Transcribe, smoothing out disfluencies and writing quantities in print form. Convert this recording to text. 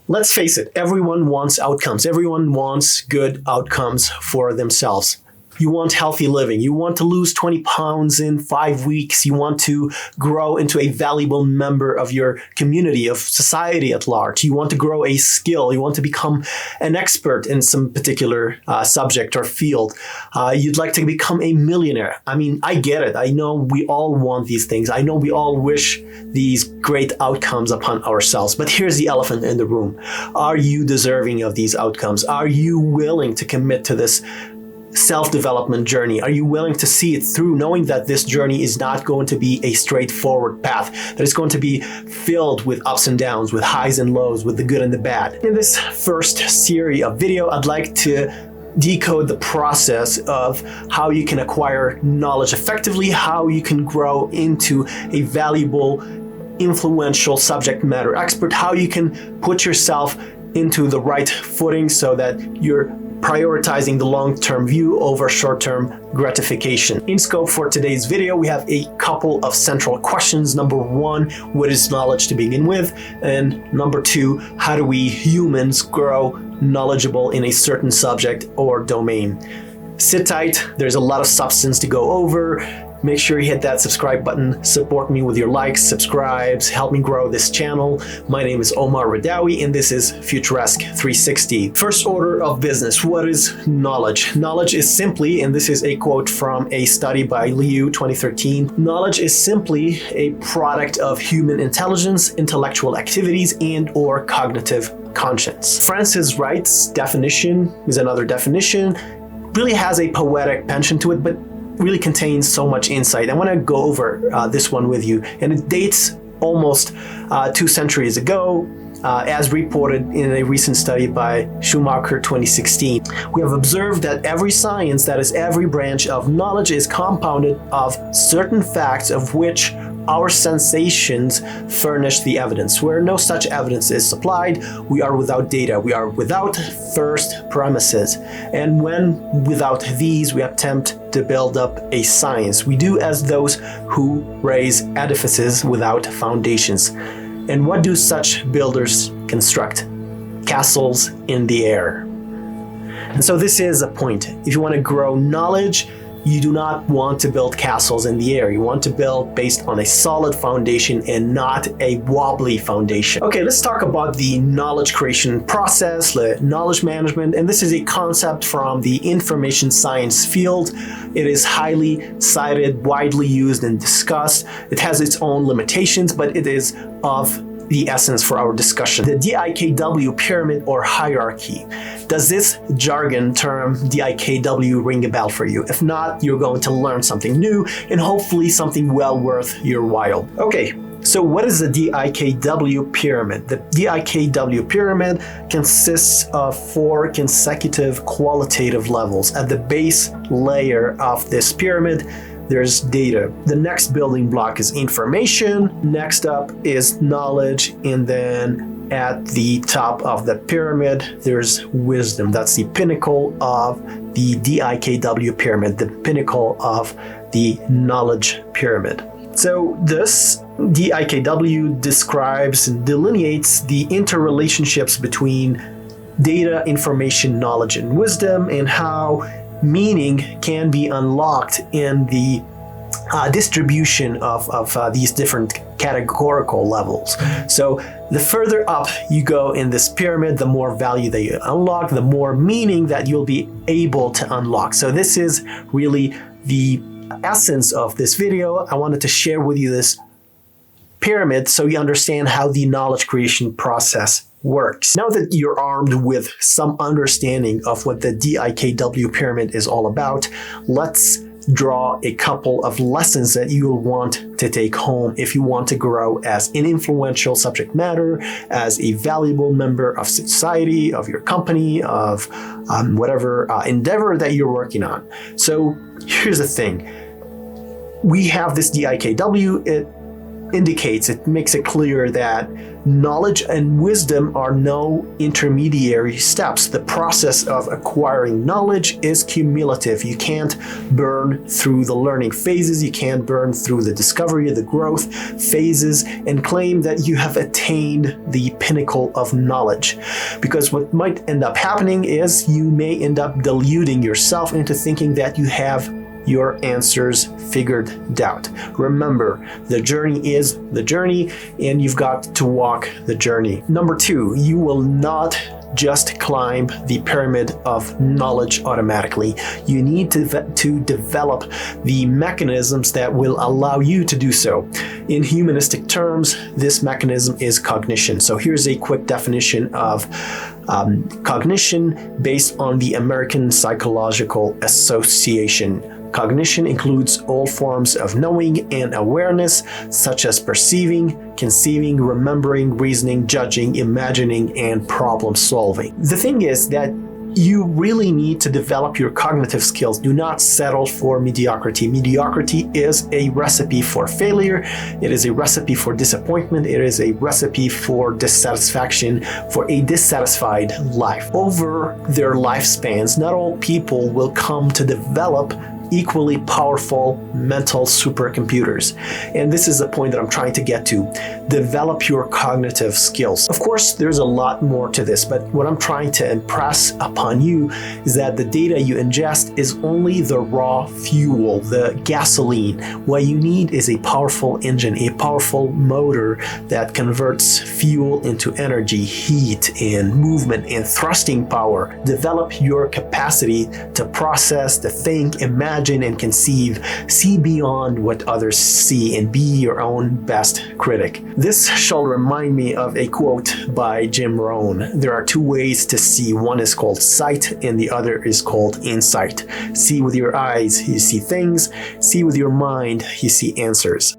Let's face it, everyone wants outcomes. Everyone wants good outcomes for themselves. You want healthy living. You want to lose 20 pounds in 5 weeks. You want to grow into a valuable member of your community, of society at large. You want to grow a skill. You want to become an expert in some particular subject or field. You'd like to become a millionaire. I mean, I get it. I know we all want these things. I know we all wish these great outcomes upon ourselves. But here's the elephant in the room. Are you deserving of these outcomes? Are you willing to commit to this self-development journey? Are you willing to see it through, knowing that this journey is not going to be a straightforward path, that it's going to be filled with ups and downs, with highs and lows, with the good and the bad? In this first series of video, I'd like to decode the process of how you can acquire knowledge effectively, how you can grow into a valuable, influential subject matter expert, how you can put yourself into the right footing so that you're prioritizing the long-term view over short-term gratification. In scope for today's video, we have a couple of central questions. Number one, what is knowledge to begin with? And number two, how do we humans grow knowledgeable in a certain subject or domain? Sit tight, there's a lot of substance to go over. Make sure you hit that subscribe button, support me with your likes, subscribes, help me grow this channel. My name is Omar Radawi and this is Futuresque 360. First order of business, what is knowledge? Knowledge is simply, and this is a quote from a study by Liu 2013, knowledge is simply a product of human intelligence, intellectual activities, and or cognitive conscience. Francis Wright's definition is another definition, really has a poetic penchant to it, but really contains so much insight. I want to go over this one with you, and it dates almost 2 centuries ago, as reported in a recent study by Schumacher 2016. We have observed that every science, that is every branch of knowledge, is compounded of certain facts of which our sensations furnish the evidence. Where no such evidence is supplied, we are without data. We are without first premises. And when without these, we attempt to build up a science. We do as those who raise edifices without foundations. And what do such builders construct? Castles in the air. And so this is a point. If you want to grow knowledge, you do not want to build castles in the air. You want to build based on a solid foundation and not a wobbly foundation. Okay, let's talk about the knowledge creation process, the knowledge management, and this is a concept from the information science field. It is highly cited, widely used and discussed. It has its own limitations, but it is of the essence for our discussion. The DIKW pyramid or hierarchy. Does this jargon term DIKW ring a bell for you? If not, you're going to learn something new and hopefully something well worth your while. Okay, so what is the DIKW pyramid? The DIKW pyramid consists of 4 consecutive qualitative levels. At the base layer of this pyramid, there's data. The next building block is information. Next up is knowledge. And then at the top of the pyramid, there's wisdom. That's the pinnacle of the DIKW pyramid, the pinnacle of the knowledge pyramid. So this DIKW describes and delineates the interrelationships between data, information, knowledge, and wisdom, and how meaning can be unlocked in the distribution of these different categorical levels. So the further up you go in this pyramid, the more value that you unlock, the more meaning that you'll be able to unlock. So this is really the essence of this video. I wanted to share with you this pyramid so you understand how the knowledge creation process works. Now that you're armed with some understanding of what the DIKW pyramid is all about, let's draw a couple of lessons that you'll want to take home if you want to grow as an influential subject matter, as a valuable member of society, of your company, of whatever endeavor that you're working on. So here's the thing. We have this DIKW. It indicates, it makes it clear that knowledge and wisdom are no intermediary steps. The process of acquiring knowledge is cumulative. You can't burn through the learning phases, you can't burn through the discovery, the growth phases, and claim that you have attained the pinnacle of knowledge. Because what might end up happening is you may end up deluding yourself into thinking that you have your answers figured out. Remember, the journey is the journey, and you've got to walk the journey. Number 2, you will not just climb the pyramid of knowledge automatically. You need to develop the mechanisms that will allow you to do so. In humanistic terms, this mechanism is cognition. So here's a quick definition of cognition based on the American Psychological Association. Cognition includes all forms of knowing and awareness, such as perceiving, conceiving, remembering, reasoning, judging, imagining, and problem solving. The thing is that you really need to develop your cognitive skills. Do not settle for mediocrity. Mediocrity is a recipe for failure. It is a recipe for disappointment. It is a recipe for dissatisfaction, for a dissatisfied life. Over their lifespans, not all people will come to develop equally powerful mental supercomputers. And this is the point that I'm trying to get to. Develop your cognitive skills. Of course, there's a lot more to this, but what I'm trying to impress upon you is that the data you ingest is only the raw fuel, the gasoline. What you need is a powerful engine, a powerful motor that converts fuel into energy, heat, and movement and thrusting power. Develop your capacity to process, to think, imagine, and conceive. See beyond what others see and be your own best critic. This shall remind me of a quote by Jim Rohn. There are 2 ways to see. One is called sight and the other is called insight. See with your eyes, you see things. See with your mind, you see answers.